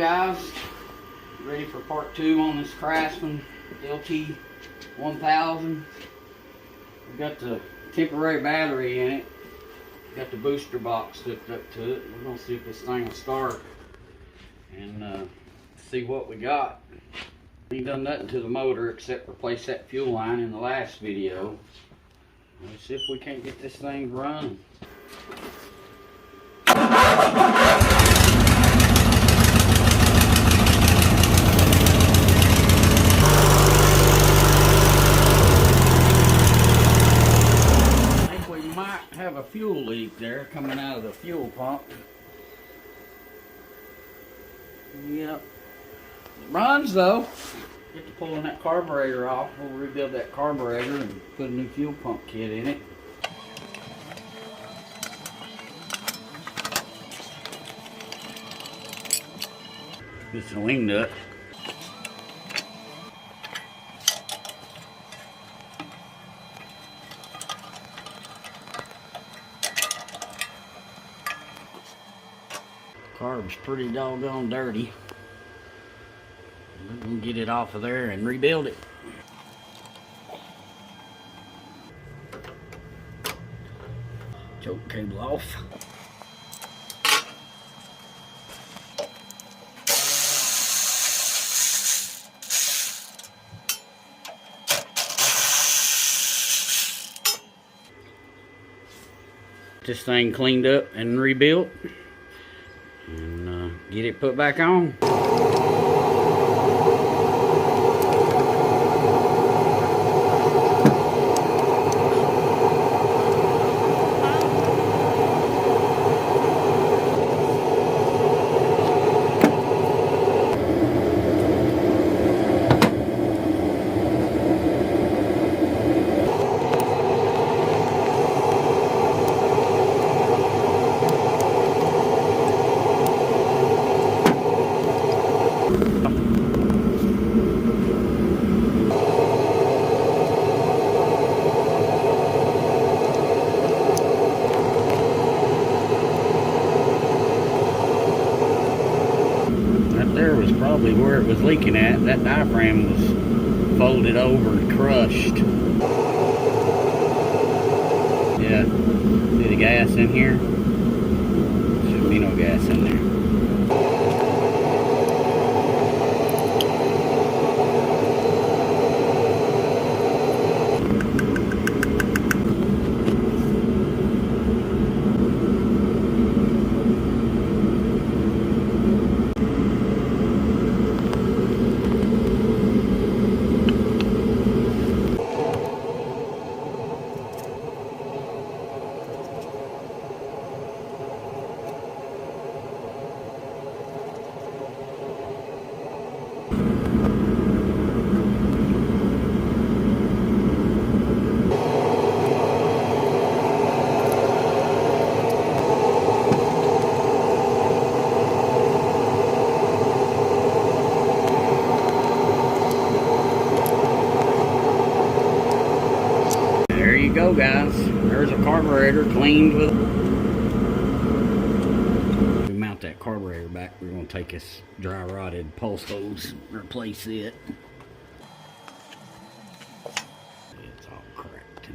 guys, ready for part 2 on this Craftsman LT1000. We've got the temporary battery in it, got the booster box hooked up to it. We're going to see if this thing will start and see what we got. We ain't done nothing to the motor except replace that fuel line in the last video. Let's see if we can't get this thing running. Have a fuel leak there coming out of the fuel pump. Yep. It runs though. Get to pulling that carburetor off. We'll rebuild that carburetor and put a new fuel pump kit in it. This is a wing nut. Carb's pretty doggone dirty. We're gonna get it off of there and rebuild it. Choke cable off. This thing cleaned up and rebuilt. And get it put back on. There was probably where it was leaking at. That diaphragm was folded over and crushed. Yeah, see the gas in here? Shouldn't be no gas in there. There you go, guys. There's a carburetor cleaned with. We mount that carburetor back. We're going to take this dry rotted pulse hose and replace it. It's all cracked.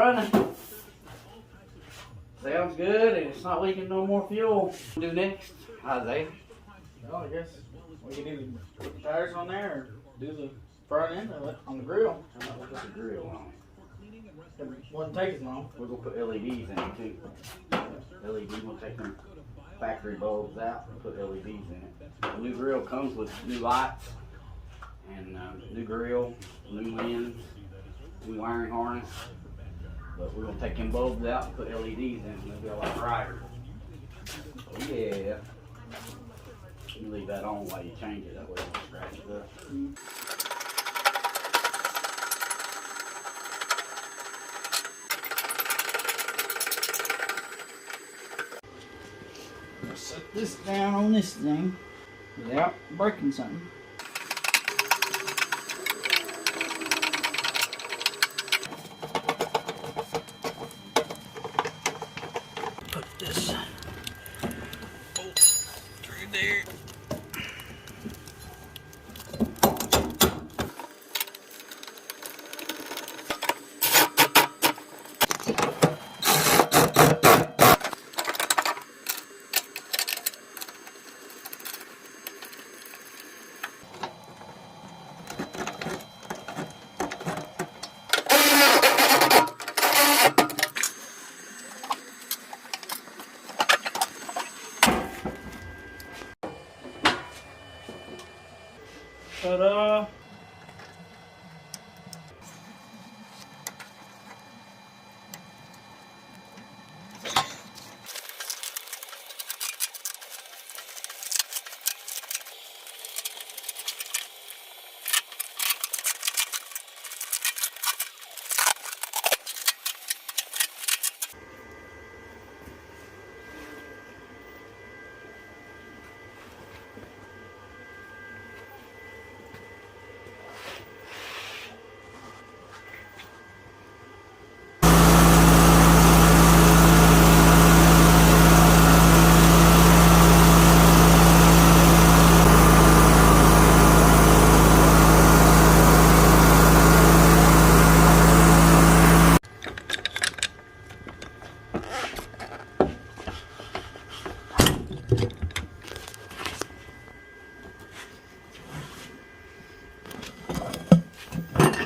running. Sounds good, and it's not leaking no more fuel. What do next, Isaiah? Well, I guess we can either put the tires on there or do the front end of it on the grill. I'm not gonna put the grill on. It wouldn't take as long. We're gonna put LEDs in it too. LED, we'll take them factory bulbs out and put LEDs in it. The new grill comes with new lights and new grill, new lens, new wiring harness. But we're gonna take them bulbs out and put LEDs in it, and they'll be a lot brighter. Oh yeah. You leave that on while you change it, that way it won't scratch it up. Set this down on this thing without breaking something. Put this bolt through there. Ta-da!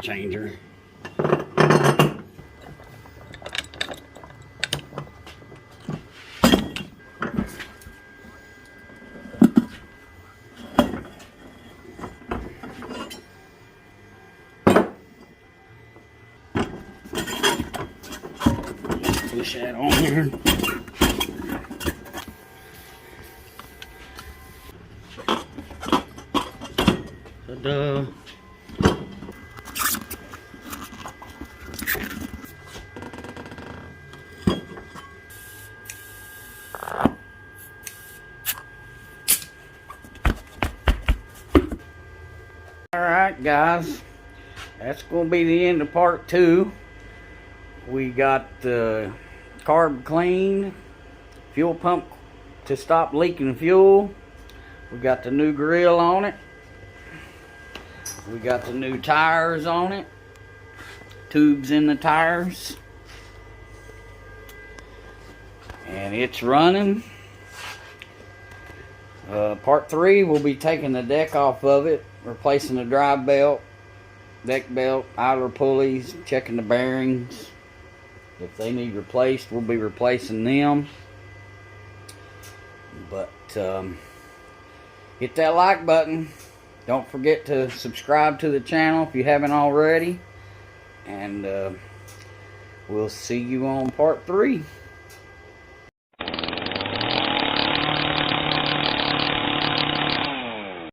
Changer. Push that on there. Ta-da. Alright guys, that's going to be the end of part 2. We got the carb cleaned, fuel pump to stop leaking fuel. We got the new grill on it. We got the new tires on it. Tubes in the tires. And it's running. Part 3, we'll be taking the deck off of it, replacing the drive belt, deck belt, idler pulleys, checking the bearings. If they need replaced, we'll be replacing them. But hit that like button. Don't forget to subscribe to the channel if you haven't already. And we'll see you on part 3.